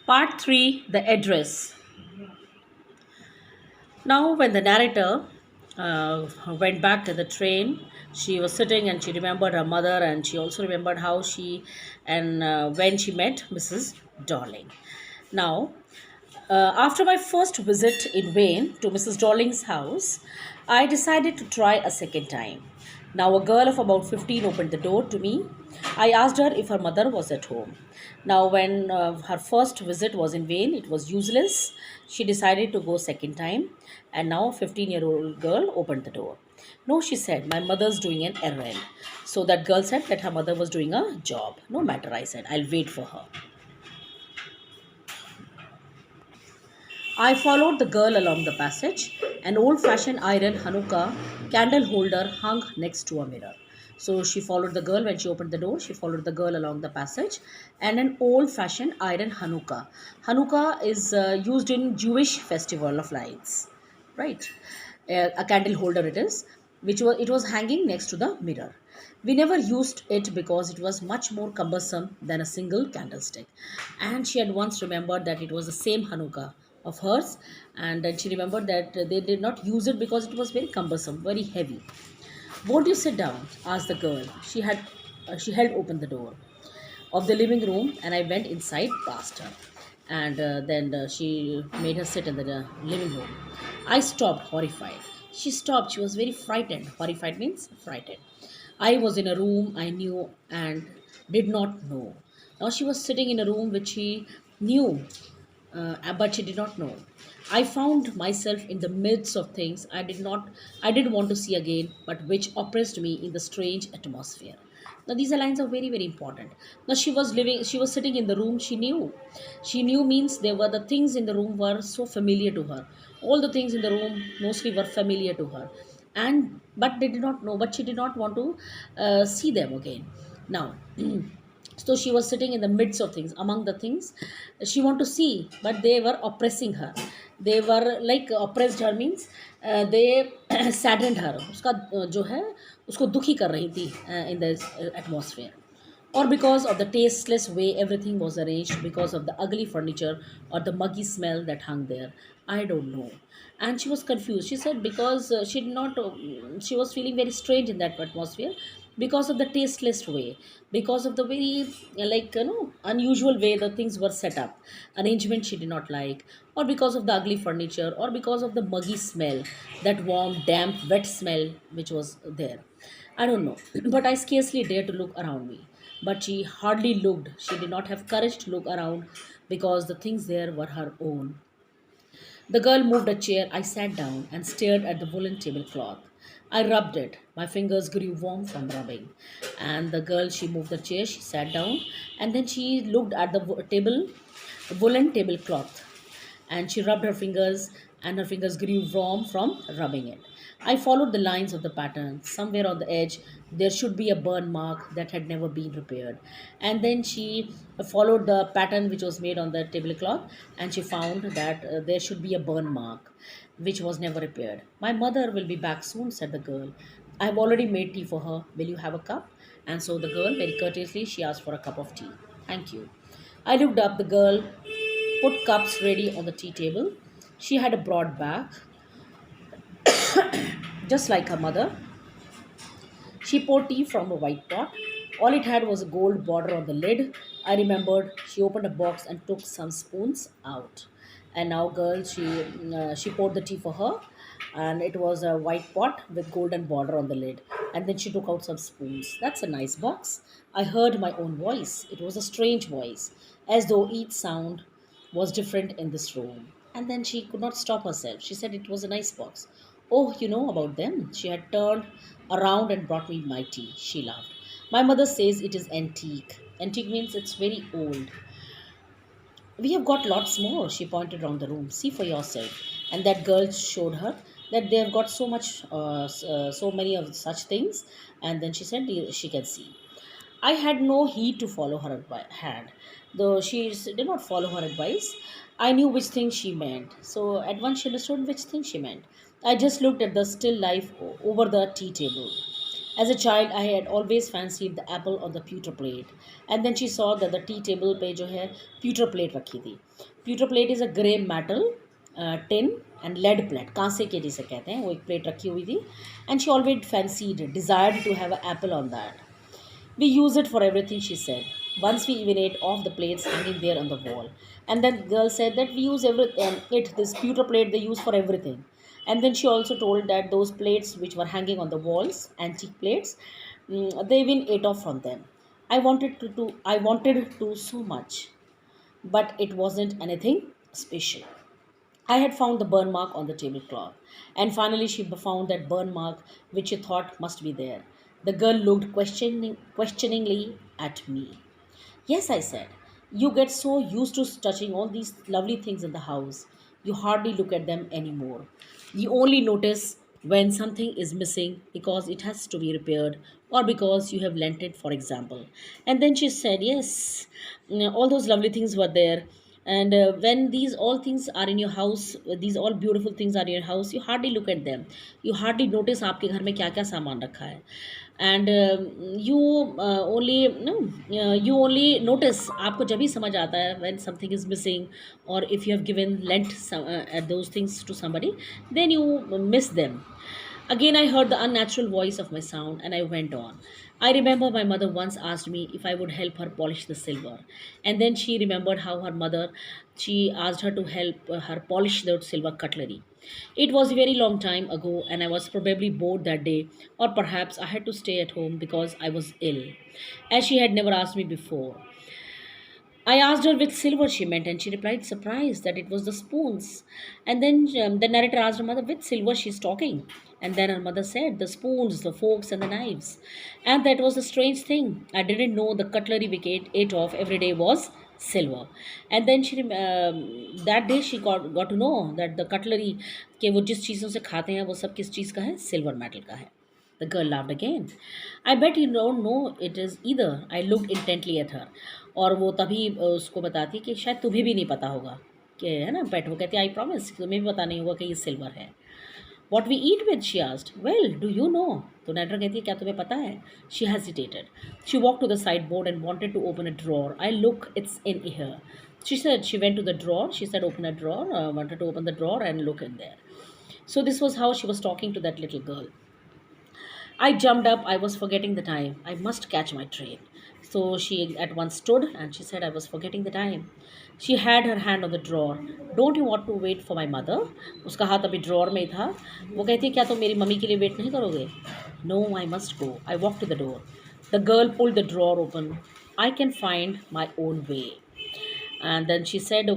Part 3, the address. Now, when the narrator went back to the train, she was sitting and she remembered her mother, and she also remembered how she and when she met Mrs. Darling. Now, after my first visit in vain to Mrs. Darling's house, I decided to try a second time. Now, a girl of about 15 opened the door to me. I asked her if her mother was at home. Now, when her first visit was in vain, it was useless. She decided to go second time, and now a 15-year-old girl opened the door. No, she said, my mother's doing an errand. So that girl said that her mother was doing a job. No matter, I said, I'll wait for her. I followed the girl along the passage. An old fashioned iron Hanukkah candle holder hung next to a mirror. So she followed the girl when she opened the door. She followed the girl along the passage. And an old fashioned iron Hanukkah. Hanukkah is used in Jewish festival of lights, right? A candle holder it is, it was hanging next to the mirror. We never used it because it was much more cumbersome than a single candlestick. And she had once remembered that it was the same Hanukkah of hers, and then she remembered that they did not use it because it was very cumbersome, very heavy. Won't you sit down? Asked the girl. She held open the door of the living room, and I went inside past her. And then she made her sit in the living room. I stopped, horrified. She stopped. She was very frightened. Horrified means frightened. I was in a room I knew and did not know. Now she was sitting in a room which she knew, but she did not know. I found myself in the midst of things I did want to see again, but which oppressed me in the strange atmosphere. Now these are lines are very, very important. Now she was sitting in the room she knew. She knew means there were the things in the room were so familiar to her. All the things in the room mostly were familiar to her. And but they did not know, but she did not want to see them again. Now so she was sitting in the midst of things, among the things she wanted to see, but they were oppressing her. They were like oppressed her means they saddened her, उसका जो है उसको दुखी कर रही थी in the atmosphere. Or because of the tasteless way everything was arranged, because of the ugly furniture or the muggy smell that hung there. I don't know. And she was confused. She said because she did not, she was feeling very strange in that atmosphere because of the tasteless way, because of the very unusual way the things were set up, arrangement she did not like, or because of the ugly furniture, or because of the muggy smell, that warm, damp, wet smell which was there. I don't know, but I scarcely dared to look around me. But she hardly looked. She did not have courage to look around because the things there were her own. The girl moved a chair. I sat down and stared at the woolen tablecloth. I rubbed it. My fingers grew warm from rubbing. And the girl, she moved the chair. She sat down and then she looked at the woolen tablecloth, and she rubbed her fingers, and her fingers grew warm from rubbing it. I followed the lines of the pattern. Somewhere on the edge, there should be a burn mark that had never been repaired. And then she followed the pattern which was made on the tablecloth, and she found that there should be a burn mark which was never repaired. My mother will be back soon, said the girl. I have already made tea for her. Will you have a cup? And so the girl, very courteously, she asked for a cup of tea. Thank you. I looked up. The girl put cups ready on the tea table. She had a broad back, just like her mother. She poured tea from a white pot. All it had was a gold border on the lid. I remembered she opened a box and took some spoons out. And now, girl, she poured the tea for her, and it was a white pot with golden border on the lid. And then she took out some spoons. That's a nice box. I heard my own voice. It was a strange voice, as though each sound was different in this room. And then she could not stop herself. She said it was a nice box. Oh, you know about them. She had turned around and brought me my tea. She laughed. My mother says it is antique. Antique means it's very old. We have got lots more. She pointed around the room. See for yourself. And that girl showed her that they have got so many of such things. And then she said she can see. I had no heed to follow her hand, though did not follow her advice. I knew which thing she meant, so at once she understood which thing she meant. I just looked at the still life over the tea table, As a child, I had always fancied the apple on the pewter plate. And then she saw that the tea table पे जो है pewter plate रखी थी. Pewter plate is a grey metal, tin and lead plate. कांसे के जिसे कहते हैं वो एक plate रखी हुई थी. And she always fancied, desired to have an apple on that. We use it for everything, she said. Once we even ate off the plates hanging there on the wall. And then girl said that we use this pewter plate they use for everything. And then she also told that those plates which were hanging on the walls, antique plates, they even ate off from them. I wanted to so much, but it wasn't anything special. I had found the burn mark on the tablecloth, and finally she found that burn mark which she thought must be there. The girl looked questioningly at me. Yes, I said. You get so used to touching all these lovely things in the house, you hardly look at them anymore. You only notice when something is missing because it has to be repaired or because you have lent it, for example. And then she said, yes, all those lovely things were there. And when these all things are in your house, these all beautiful things are in your house, you hardly look at them. You hardly notice आपके घर में क्या क्या सामान रखा है. And you only no you only notice, आपको जब भी समझ आता है when something is missing, or if you have given lent those things to somebody, then you miss them. Again, I heard the unnatural voice of my sound and I went on. I remember my mother once asked me if I would help her polish the silver. And then she remembered how she asked her to help her polish the silver cutlery. It was a very long time ago, and I was probably bored that day, or perhaps I had to stay at home because I was ill, as she had never asked me before. I asked her which silver she meant, and she replied, surprised, that it was the spoons. And then the narrator asked her mother which silver she's talking. And then her mother said, the spoons, the forks, and the knives. And that was the strange thing. I didn't know the cutlery we ate off every day was silver. And then that day she got to know that the cutlery के वो जिस चीज़ों से खाते हैं वो सब किस चीज़ का है, सिल्वर मेटल का है. The girl laughed again. I bet you don't know it is either. I looked intently at her. और वो तभी उसको बताती कि शायद तुम्हें भी नहीं पता होगा कि है ना बेट. वो कहती आई प्रॉमिस तुम्हें भी पता नहीं होगा कि ये सिल्वर है. What we eat with, she asked. Well, do you know? तो नेटर कहती है क्या तुम्हें पता है. She hesitated. She walked to the sideboard and wanted to open a drawer. I look, it's in here. She said she went to the drawer. She said open a drawer. Wanted to open the drawer and look in there. So this was how she was talking to that little girl. I jumped up. I was forgetting the time. I must catch my train. So she at once stood and she said, I was forgetting the time. She had her hand on the drawer. Don't you want to wait for my mother? उसका हाथ अभी drawer में ही था. वो कहती है क्या तुम मेरी मम्मी के लिए वेट नहीं करोगे? No, I must go. I walked to the door. The girl pulled the drawer open. I can find my own way. And then she said,